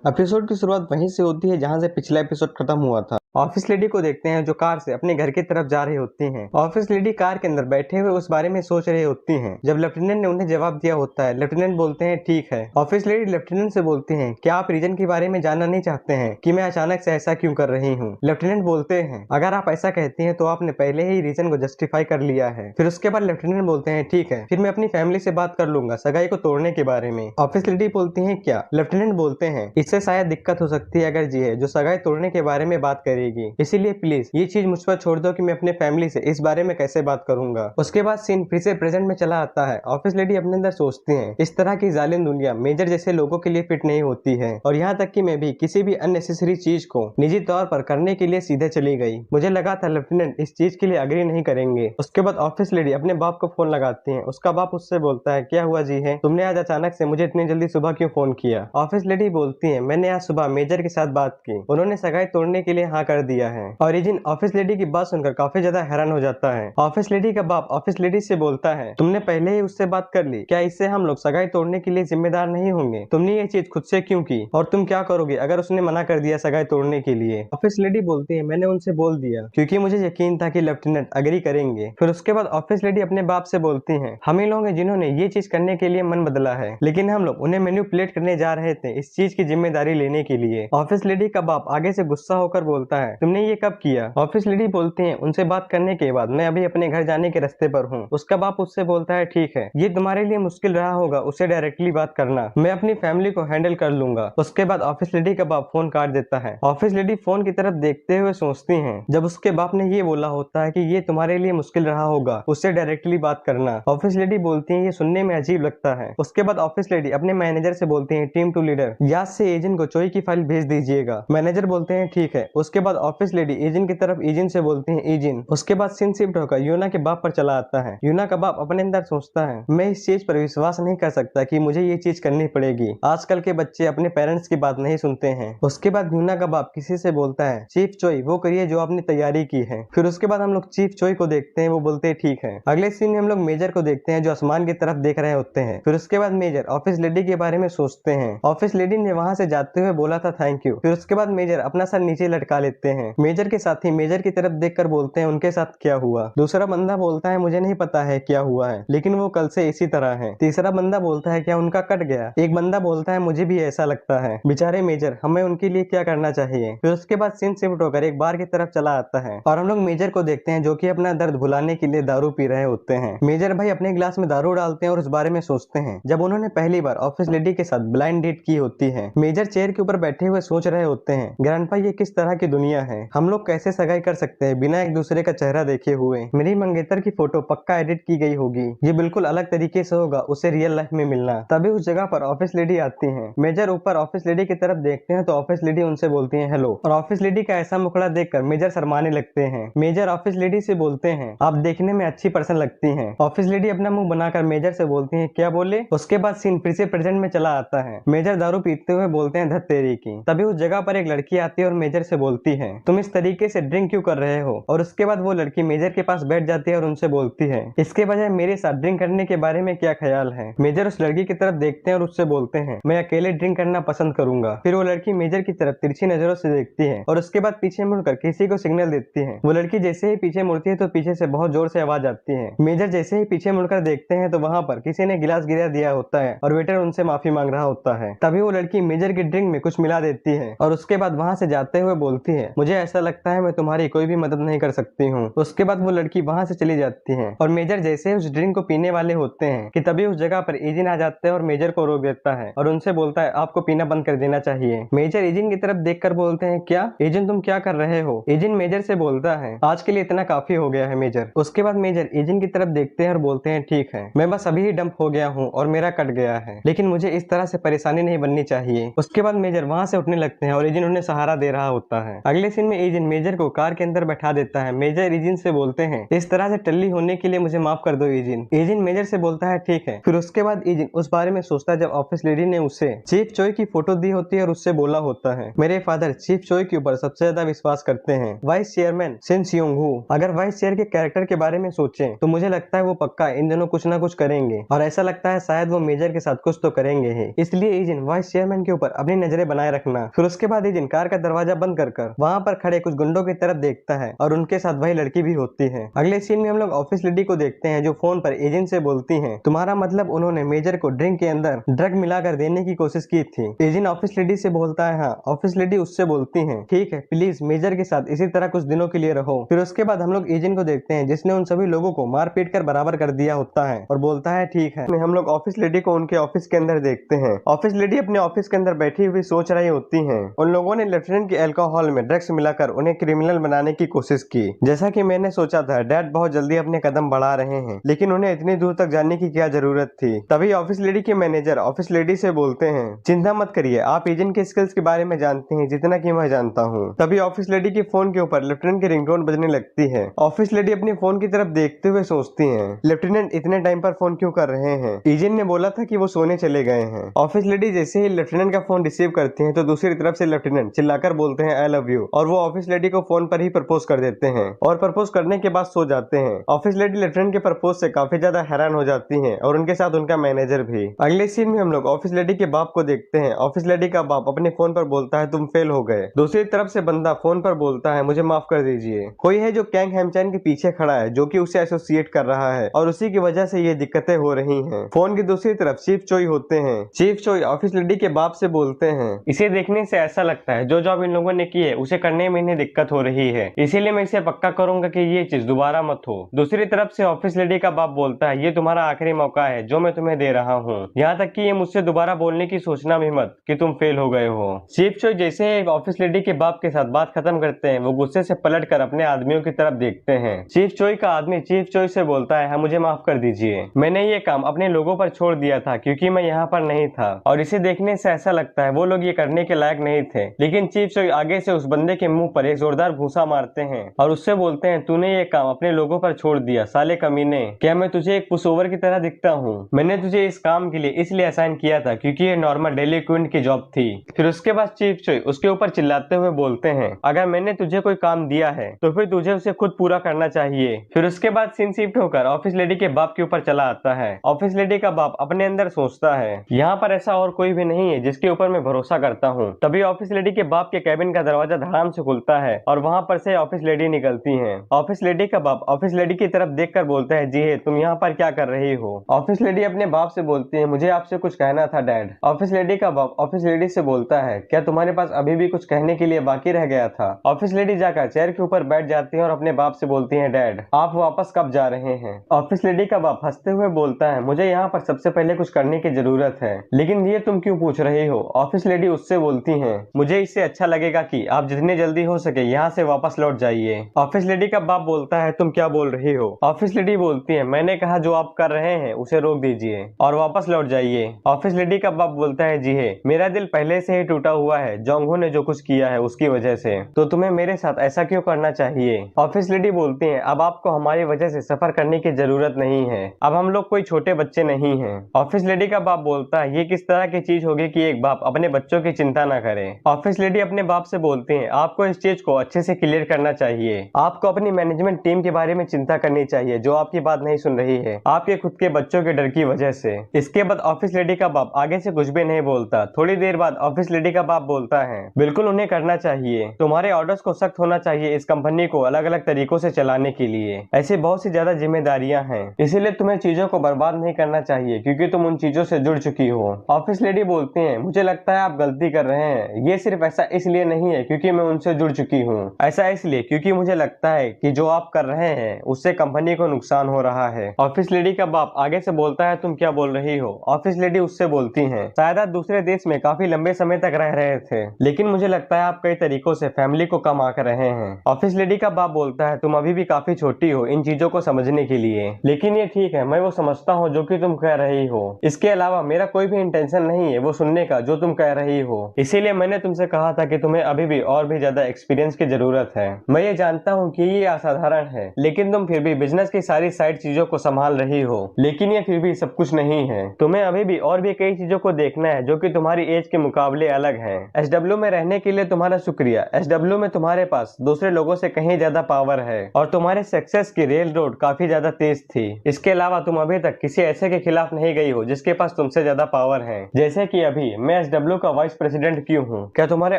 Episode की शुरुआत वहीं से होती है जहां से पिछला एपिसोड खत्म हुआ था। ऑफिस लेडी को देखते हैं जो कार से अपने घर की तरफ जा रही होती हैं। ऑफिस लेडी कार के अंदर बैठे हुए उस बारे में सोच रही होती हैं। जब लेफ्टिनेंट ने उन्हें जवाब दिया होता है, लेफ्टिनेंट बोलते हैं ठीक है। ऑफिस लेडी लेफ्टिनेंट से बोलती हैं क्या आप रीजन के बारे में जानना नहीं चाहते हैं कि मैं अचानक से ऐसा क्यों कर रही हूँ। लेफ्टिनेंट बोलते हैं अगर आप ऐसा कहती हैं तो आपने पहले ही रीजन को जस्टिफाई कर लिया है। फिर उसके बाद लेफ्टिनेंट बोलते हैं ठीक है, फिर मैं अपनी फैमिली से बात कर लूंगा सगाई को तोड़ने के बारे में। ऑफिस लेडी बोलती है क्या। लेफ्टिनेंट बोलते हैं इससे शायद दिक्कत हो सकती है अगर जी है जो सगाई तोड़ने के बारे में बात करेगी, इसीलिए प्लीज ये चीज मुझ पर छोड़ दो कि मैं अपने फैमिली से इस बारे में कैसे बात करूंगा। उसके बाद सीन फिर से प्रेजेंट में चला आता है। ऑफिस लेडी अपने अंदर सोचती हैं इस तरह की जालिम दुनिया मेजर जैसे लोगों के लिए फिट नहीं होती है, और यहाँ तक कि मैं भी किसी भी अननेसेसरी चीज को निजी तौर पर करने के लिए सीधे चली गई। मुझे लगा था लेफ्टिनेंट इस चीज के लिए अग्री नहीं करेंगे। उसके बाद ऑफिस लेडी अपने बाप को फोन लगाती है। उसका बाप उससे बोलता है क्या हुआ जी है, तुमने आज अचानक से मुझे इतनी जल्दी सुबह क्यों फोन किया। ऑफिस लेडी बोलती है मैंने आज सुबह मेजर के साथ बात की, उन्होंने सगाई तोड़ने के लिए हाँ कर दिया है। ओरिजिन ऑफिस लेडी की बात सुनकर काफी ज्यादा हैरान हो जाता है। ऑफिस लेडी का बाप ऑफिस लेडी से बोलता है तुमने पहले ही उससे बात कर ली, क्या इससे हम लोग सगाई तोड़ने के लिए जिम्मेदार नहीं होंगे। तुमने ये चीज खुद से क्यों की, और तुम क्या करोगे अगर उसने मना कर दिया सगाई तोड़ने के लिए। ऑफिस लेडी बोलती है मैंने उनसे बोल दिया क्योंकि मुझे यकीन था कि लेफ्टिनेंट अग्री करेंगे। फिर उसके बाद ऑफिस लेडी अपने बाप से बोलती है हम ही लोग हैं जिन्होंने ये चीज करने के लिए मन बदला है, लेकिन हम लोग उन्हें मैनिपुलेट करने जा रहे थे इस चीज की जिम्मेदारी लेने के लिए। ऑफिस लेडी का बाप आगे से गुस्सा होकर बोलता है तुमने ये कब किया। ऑफिस लेडी बोलती है उनसे बात करने के बाद मैं अभी अपने घर जाने के रास्ते पर हूँ। उसका बाप उससे बोलता है ठीक है, ये तुम्हारे लिए मुश्किल रहा होगा, उससे डायरेक्टली बात करना, मैं अपनी फैमिली को हैंडल कर लूंगा। उसके बाद ऑफिस लेडी का बाप फोन काट देता है। ऑफिस लेडी फोन की तरफ देखते हुए सोचती हैं जब उसके बाप ने ये बोला होता है कि ये तुम्हारे लिए मुश्किल रहा होगा, उससे डायरेक्टली बात करना। ऑफिस लेडी बोलती है ये सुनने में अजीब लगता है। उसके बाद ऑफिस लेडी अपने मैनेजर से बोलती है टीम टू लीडर याद से एजेंट को चोई की फाइल भेज दीजिएगा। मैनेजर बोलते हैं ठीक है। उसके बाद ऑफिस लेडी एजेंट की तरफ एजेंट से बोलती है एजेंट। उसके बाद सीन शिफ्ट होकर यूना के बाप पर चला आता है। यूना का बाप अपने अंदर सोचता है मैं इस चीज पर विश्वास नहीं कर सकता कि मुझे ये चीज करनी पड़ेगी, आजकल के बच्चे अपने पेरेंट्स की बात नहीं सुनते हैं। उसके बाद यूना का बाप किसी से बोलता है चीफ चोई वो करिए जो आपने तैयारी की है। फिर उसके बाद हम लोग चीफ चोई को देखते हैं, वो बोलते हैं ठीक है। अगले सीन में हम लोग मेजर को देखते हैं जो आसमान की तरफ देख रहे होते हैं। फिर उसके बाद मेजर ऑफिस लेडी के बारे में सोचते हैं। ऑफिस लेडी ने वहां से जाते हुए बोला था थैंक यू। फिर उसके बाद मेजर अपना सर नीचे लटका लेते हैं। मेजर के साथी मेजर की तरफ देखकर बोलते हैं उनके साथ क्या हुआ। दूसरा बंदा बोलता है मुझे नहीं पता है क्या हुआ है, लेकिन वो कल से इसी तरह है। तीसरा बंदा बोलता है क्या उनका कट गया। एक बंदा बोलता है मुझे भी ऐसा लगता है, बेचारे मेजर, हमें उनके लिए क्या करना चाहिए। फिर उसके बाद सीन शिफ्ट होकर एक बार की तरफ चला आता है और हम लोग मेजर को देखते हैं जो कि अपना दर्द भुलाने के लिए दारू पी रहे होते हैं। मेजर भाई अपने गिलास में दारू डालते हैं और उस बारे में सोचते हैं जब उन्होंने पहली बार ऑफिस लेडी के साथ ब्लाइंड डेट की होती है। मेजर चेयर के ऊपर बैठे हुए सोच रहे होते हैं ग्रैंडपा ये किस तरह की दुनिया है, हम लोग कैसे सगाई कर सकते हैं बिना एक दूसरे का चेहरा देखे हुए। मेरी मंगेतर की फोटो पक्का एडिट की गई होगी, ये बिल्कुल अलग तरीके से होगा उसे रियल लाइफ में मिलना। तभी उस जगह पर ऑफिस लेडी आती हैं। मेजर ऊपर ऑफिस लेडी की तरफ देखते हैं तो ऑफिस लेडी उनसे बोलती है हेलो, और ऑफिस लेडी का ऐसा मुखड़ा देखकर मेजर शर्माने लगते हैं। मेजर ऑफिस लेडी से बोलते हैं आप देखने में अच्छी पर्सन लगती हैं। ऑफिस लेडी अपना मुंह बनाकर मेजर से बोलती है क्या बोले। उसके बाद सीन फिर से प्रेजेंट में चला आता है। मेजर दारू पीते हुए बोलते हैं धत तेरी की। तभी उस जगह पर एक लड़की आती है और मेजर से बोलती है तुम इस तरीके से ड्रिंक क्यों कर रहे हो। और उसके बाद वो लड़की मेजर के पास बैठ जाती है और उनसे बोलती है इसके बजाय मेरे साथ ड्रिंक करने के बारे में क्या ख्याल है। मेजर उस लड़की की तरफ देखते हैं और उससे बोलते हैं मैं अकेले ड्रिंक करना पसंद करूंगा। फिर वो लड़की मेजर की तरफ तिरछी नजरों से देखती है और उसके बाद पीछे मुड़कर किसी को सिग्नल देती है। वो लड़की जैसे ही पीछे मुड़ती है तो पीछे से बहुत जोर से आवाज आती है। मेजर जैसे ही पीछे मुड़कर देखते हैं तो वहां पर किसी ने गिलास गिरा दिया होता है और वेटर उनसे माफी मांग रहा होता है। तभी वो लड़की मेजर की ड्रिंक में कुछ मिला देती है और उसके बाद वहां से जाते हुए बोलती है मुझे ऐसा लगता है मैं तुम्हारी कोई भी मदद नहीं कर सकती हूँ। उसके बाद वो लड़की वहां से चली जाती है और मेजर जैसे उस ड्रिंक को पीने वाले होते हैं कि तभी उस जगह पर एजिन आ जाते हैं और मेजर को रोक देता है और उनसे बोलता है आपको पीना बंद कर देना चाहिए। मेजर एजिन की तरफ देखकर बोलते हैं क्या एजिन तुम क्या कर रहे हो। एजिन मेजर से बोलता है आज के लिए इतना काफी हो गया है मेजर। उसके बाद मेजर एजिन की तरफ देखते हैं और बोलते हैं ठीक है मैं बस अभी ही डंप हो गया हूँ और मेरा कट गया है, लेकिन मुझे इस तरह से परेशानी नहीं बननी चाहिए। उसके बाद मेजर वहां से उठने लगते हैं और एजिन उन्हें सहारा दे रहा होता है। अगले सीन में एजिन मेजर को कार के अंदर बैठा देता है। मेजर एजिन से बोलते हैं इस तरह से टल्ली होने के लिए मुझे माफ कर दो एजिन। एजिन मेजर से बोलता है ठीक है। फिर उसके बाद एजिन उस बारे में सोचता है जब ऑफिस लेडी ने उसे चीफ चोई की फोटो दी होती है और उससे बोला होता है मेरे फादर चीफ चोई के ऊपर सबसे ज्यादा विश्वास करते हैं। वाइस चेयरमैन सिन सियोंग हू, अगर वाइस चेयर के कैरेक्टर के बारे में सोचें तो मुझे लगता है वो पक्का इन दोनों कुछ ना कुछ करेंगे और ऐसा लगता है शायद वो मेजर के साथ कुछ तो करेंगे ही। इसलिए एजिन वाइस चेयरमैन के ऊपर अपनी नजरें बनाए रखना। फिर उसके बाद एजेंट कार का दरवाजा बंद कर वहाँ पर खड़े कुछ गुंडों की तरफ देखता है और उनके साथ वही लड़की भी होती है। अगले सीन में हम लोग ऑफिस लेडी को देखते हैं जो फोन पर एजेंट से बोलती है, तुम्हारा मतलब उन्होंने मेजर को ड्रिंक के अंदर ड्रग मिलाकर देने की कोशिश की थी। एजेंट ऑफिस लेडी से बोलता है हाँ। ऑफिस लेडी उससे बोलती है ठीक है, प्लीज मेजर के साथ इसी तरह कुछ दिनों के लिए रहो। फिर उसके बाद हम लोग एजेंट को देखते हैं जिसने उन सभी लोगों को मार पीट कर बराबर कर दिया होता है और बोलता है ठीक है। हम लोग ऑफिस लेडी को उनके ऑफिस के अंदर देखते हैं। ऑफिस लेडी अपने ऑफिस के अंदर बैठी हुई सोच रही होती हैं। उन लोगों ने लेफ्टिनेंट के अल्कोहल में ड्रग्स मिलाकर उन्हें क्रिमिनल बनाने की कोशिश की। जैसा कि मैंने सोचा था डैड बहुत जल्दी अपने कदम बढ़ा रहे हैं, लेकिन उन्हें इतनी दूर तक जाने की क्या जरूरत थी। तभी ऑफिस लेडी के मैनेजर ऑफिस लेडी से बोलते हैं चिंता मत करिए, आप एजेंट के स्किल्स के बारे में जानते हैं जितना कि मैं जानता हूँ। तभी ऑफिस लेडी के फोन के ऊपर लेफ्टिनेंट की रिंगटोन बजने लगती है। ऑफिस लेडी अपने फोन की तरफ देखते हुए सोचती है लेफ्टिनेंट इतने टाइम पर फोन क्यों कर रहे हैं। एजेंट ने बोला था कि वो सोने चले गए हैं। ऑफिस लेडी जैसे ही लेफ्टिनेंट का फोन रिसीव करती है तो दूसरी तरफ से लेफ्टिनेंट चिल्लाकर बोलते हैं आई लव यू और वो ऑफिस लेडी को फोन पर ही प्रपोज कर देते हैं और प्रपोज करने के बाद सो जाते हैं। ऑफिस लेडी लेफ्टिनेंट के प्रपोज से काफी ज्यादा हैरान हो जाती है और उनके साथ उनका मैनेजर भी। अगले सीन में हम लोग ऑफिस लेडी के बाप को देखते हैं। ऑफिस लेडी का बाप अपने फोन पर बोलता है तुम फेल हो गए। दूसरी तरफ से बंदा फोन पर बोलता है मुझे माफ कर दीजिए। कोई है जो कैंग हेमचैन के पीछे खड़ा है जो कि उसे एसोसिएट कर रहा है और उसी की वजह से ये दिक्कतें हो रही हैं। फोन की दूसरी तरफ चीफ चोई होते हैं। चीफ चोई ऑफिस लेडी के बाप से बोलते हैं इसे देखने से ऐसा लगता है जो जॉब इन लोगों ने की है उसे करने में इन्हें दिक्कत हो रही है, इसीलिए मैं इसे पक्का करूंगा कि ये चीज दोबारा मत हो। दूसरी तरफ से ऑफिस लेडी का बाप बोलता है ये तुम्हारा आखिरी मौका है जो मैं तुम्हें दे रहा हूँ, यहाँ तक कि ये मुझसे दोबारा बोलने की सोचना भी मत कि तुम फेल हो गए हो। चीफ चोई जैसे ही ऑफिस लेडी के बाप के साथ बात खत्म करते हैं वो गुस्से से पलट कर अपने आदमियों की तरफ देखते हैं। चीफ चोई का आदमी चीफ चोई से बोलता है हाँ मुझे माफ कर दीजिए, मैंने ये काम अपने लोगों पर छोड़ दिया था क्योंकि मैं यहाँ पर नहीं था और इसे देखने से ऐसा लगता है वो लोग ये करने के लायक नहीं थे। लेकिन चीफ चोई आगे से उस बंदे के मुंह पर एक जोरदार घूंसा मारते हैं और उससे बोलते हैं तूने ये काम अपने लोगों पर छोड़ दिया साले कमीने, क्या मैं तुझे एक पुशओवर की तरह दिखता हूँ। मैंने तुझे इस काम के लिए इसलिए असाइन किया था क्योंकि ये नॉर्मल डेलिक्वेंट की जॉब थी। फिर उसके बाद चीफ चोई उसके ऊपर चिल्लाते हुए बोलते हैं अगर मैंने तुझे कोई काम दिया है तो फिर तुझे उसे खुद पूरा करना चाहिए। फिर उसके बाद सीन शिफ्ट होकर ऑफिस लेडी के बाप के ऊपर चला आता है। ऑफिस लेडी का बाप अपने अंदर सोचता है यहाँ पर ऐसा और कोई भी नहीं है जिसके ऊपर मैं भरोसा करता हूँ। तभी ऑफिस लेडी के बाप के कैबिन का दरवाजा धड़ाम से खुलता है और वहाँ पर से ऑफिस लेडी निकलती हैं। ऑफिस लेडी का बाप ऑफिस लेडी की तरफ देखकर बोलता है जी है तुम यहाँ पर क्या कर रही हो। ऑफिस लेडी अपने बाप से बोलती है मुझे आपसे कुछ कहना था डैड। ऑफिस लेडी का बाप ऑफिस लेडी से बोलता है क्या तुम्हारे पास अभी भी कुछ कहने के लिए बाकी रह गया था। ऑफिस लेडी जाकर चेयर के ऊपर बैठ जाती है और अपने बाप से बोलती है डैड आप वापस कब जा रहे हैं। ऑफिस लेडी का बाप हंसते हुए बोलता है मुझे यहाँ पर सबसे पहले कुछ करने की जरूरत है, लेकिन ये तुम क्यों पूछ रही हो। ऑफिस लेडी उससे बोलती है मुझे इससे अच्छा लगेगा कि आप जितने जल्दी हो सके यहाँ से वापस लौट जाइए। ऑफिस लेडी का बाप बोलता है तुम क्या बोल रही हो। ऑफिस लेडी बोलती है मैंने कहा जो आप कर रहे हैं उसे रोक दीजिए और वापस लौट जाइए। ऑफिस लेडी का बाप बोलता है जी है मेरा दिल पहले से ही टूटा हुआ है जोंगहो ने जो कुछ किया है उसकी वजह से, तो तुम्हें मेरे साथ ऐसा क्यों करना चाहिए। ऑफिस लेडी बोलती है अब आपको हमारी वजह से सफर करने की जरूरत नहीं है, अब हम लोग कोई छोटे बच्चे नहीं हैं। ऑफिस लेडी का बाप बोलता है ये किस तरह की चीज होगी कि एक बाप अपने बच्चों की चिंता न करे। ऑफिस लेडी अपने बाप से बोलती है आपको इस चीज को अच्छे से क्लियर करना चाहिए, आपको अपनी मैनेजमेंट टीम के बारे में चिंता करनी चाहिए जो आपकी बात नहीं सुन रही है आपके खुद के बच्चों के डर की वजह से। इसके बाद ऑफिस लेडी का बाप आगे से कुछ भी नहीं बोलता। थोड़ी देर बाद ऑफिस लेडी का बाप बोलता है बिल्कुल उन्हें करना चाहिए, तुम्हारे ऑर्डर्स को सख्त होना चाहिए इस कंपनी को अलग अलग तरीकों से चलाने के लिए। ऐसे बहुत सी ज्यादा जिम्मेदारियां हैं इसीलिए तुम्हें चीजों को बर्बाद नहीं करना चाहिए क्योंकि तुम उन चीजों से जुड़ चुकी हो। ऑफिस लेडी बोलती है मुझे लगता है आप गलती कर रहे हैं, ये सिर्फ ऐसा इसलिए नहीं है क्योंकि मैं उनसे जुड़ चुकी हूँ, ऐसा इसलिए क्योंकि मुझे लगता है कि जो आप कर रहे हैं उससे कंपनी को नुकसान हो रहा है। ऑफिस लेडी का बाप आगे से बोलता है तुम क्या बोल रही हो। ऑफिस लेडी उससे बोलती है शायद आप दूसरे देश में काफी लंबे समय तक रह रहे थे, लेकिन मुझे लगता है आप कई तरीकों से फैमिली को कम आकर रहे हैं। ऑफिस लेडी का बाप बोलता है तुम अभी भी काफी छोटी हो इन चीजों को समझने के लिए, लेकिन ये ठीक है मैं वो समझता हूँ जो कि तुम कह रही हो, इसके अलावा मेरा कोई भी इंटेंशन नहीं है वो सुनने का जो तुम कह रही हो, इसीलिए मैंने तुमसे कहा था कि तुम्हें अभी भी और भी ज्यादा एक्सपीरियंस की जरूरत है। मैं ये जानता हूँ कि ये असाधारण है लेकिन तुम फिर भी बिजनेस की सारी साइड चीजों को संभाल रही हो, लेकिन ये फिर भी सब कुछ नहीं है, तुम्हें अभी भी और भी कई चीजों को देखना है जो कि तुम्हारी एज के मुकाबले अलग है। एसडब्ल्यू में रहने के लिए तुम्हारा शुक्रिया, एसडब्ल्यू में तुम्हारे पास दूसरे लोगों से कहीं ज्यादा पावर है और तुम्हारे सक्सेस की रेल रोड काफी ज्यादा तेज थी। इसके अलावा तुम अभी तक किसी ऐसे के खिलाफ नहीं गई हो जिसके पास तुमसे ज्यादा पावर है, जैसे कि अभी मैं एसडब्ल्यू का वाइस प्रेसिडेंट क्यों हूँ, क्या तुम्हारे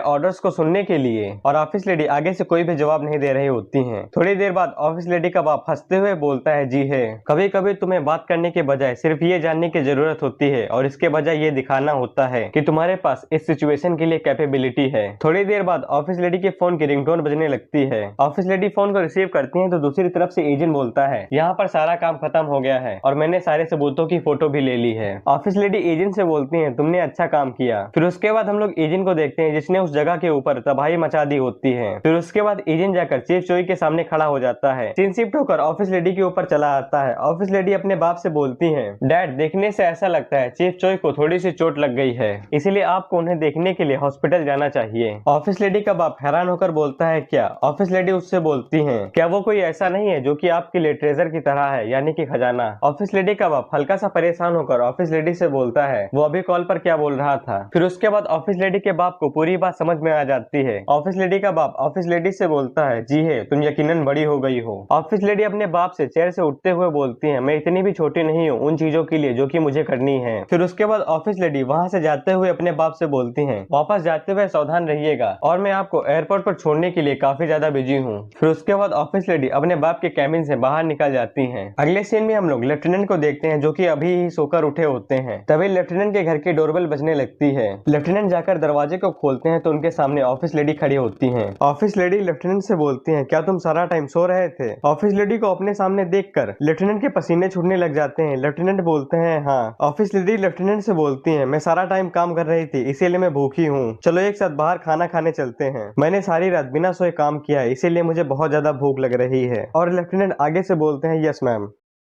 ऑर्डर्स को सुनने के लिए। और ऑफिस लेडी आगे से कोई भी जवाब नहीं दे रही होती हैं। थोड़ी देर बाद ऑफिस लेडी का बाप हंसते हुए बोलता है, जी है, कभी कभी तुम्हें बात करने के बजाय सिर्फ ये जानने की जरूरत होती है और इसके बजाय ये दिखाना होता है कि तुम्हारे पास इस सिचुएशन के लिए कैपेबिलिटी है। थोड़ी देर बाद ऑफिस लेडी के फोन की रिंगटोन बजने लगती है। ऑफिस लेडी फोन को रिसीव करती है तो दूसरी तरफ से एजेंट बोलता है, यहाँ पर सारा काम खत्म हो गया है और मैंने सारे सबूतों की फोटो भी ले ली है। ऑफिस लेडी एजेंट से बोलती है, तुमने अच्छा काम किया। फिर उसके बाद हम लोग एजेंट को देखते हैं जिसने उस जगह के ऊपर तबाही मचा दी होती है। फिर उसके बाद एजेंट जाकर चीफ चोई के सामने खड़ा हो जाता है। सीन शिफ्ट होकर ऑफिस लेडी के ऊपर चला आता है। ऑफिस लेडी अपने बाप से बोलती है, डैड, देखने से ऐसा लगता है चीफ चोई को थोड़ी सी चोट लग गई है, इसीलिए आपको उन्हें देखने के लिए हॉस्पिटल जाना चाहिए। ऑफिस लेडी का बाप हैरान होकर बोलता है, क्या। ऑफिस लेडी उससे बोलती है, क्या वो कोई ऐसा नहीं है जो कि आपके लिए ट्रेजर की तरह है, यानी कि खजाना। ऑफिस लेडी का बाप हल्का सा परेशान होकर ऑफिस लेडी से बोलता है, वो अभी कॉल पर क्या बोल रहा था। फिर उसके बाद ऑफिस लेडी के बाप को पूरी बात समझ में आ जाती है। ऑफिस लेडी का बाप ऑफिस लेडी से बोलता है, जी है, तुम यकीनन बड़ी हो गई हो। ऑफिस लेडी अपने बाप से चेयर से उठते हुए बोलती है, मैं इतनी भी छोटी नहीं हूँ उन चीजों के लिए जो कि मुझे करनी है। फिर उसके बाद ऑफिस लेडी वहाँ से जाते हुए अपने बाप से बोलती है, वापस जाते हुए सावधान रहिएगा और मैं आपको एयरपोर्ट पर छोड़ने के लिए काफी ज्यादा बिजी हूँ। फिर उसके बाद ऑफिस लेडी अपने बाप के कैबिन से बाहर निकल जाती हैं। अगले सीन में हम लोग लेफ्टिनेंट को देखते हैं जो कि अभी ही सोकर उठे होते हैं। तभी लेफ्टिनेंट के घर की डोरबेल बजने लगती है। लेफ्टिनेंट जाकर दरवाजे को खोलते हैं तो उनके सामने ऑफिस लेडी खड़ी होती हैं। ऑफिस लेडी लेफ्टिनेंट से बोलती हैं, क्या तुम सारा टाइम सो रहे थे। ऑफिस लेडी को अपने सामने देखकर लेफ्टिनेंट के पसीने छूटने लग जाते हैं। लेफ्टिनेंट बोलते हैं, हाँ। ऑफिस लेडी लेफ्टिनेंट से बोलती है, मैं सारा टाइम काम कर रही थी इसीलिए मैं भूखी हूँ, चलो एक साथ बाहर खाना खाने चलते हैं। मैंने सारी रात बिना सोए काम किया है इसीलिए मुझे बहुत ज्यादा भूख लग रही है। और लेफ्टिनेंट आगे से बोलते हैं, यस मैम।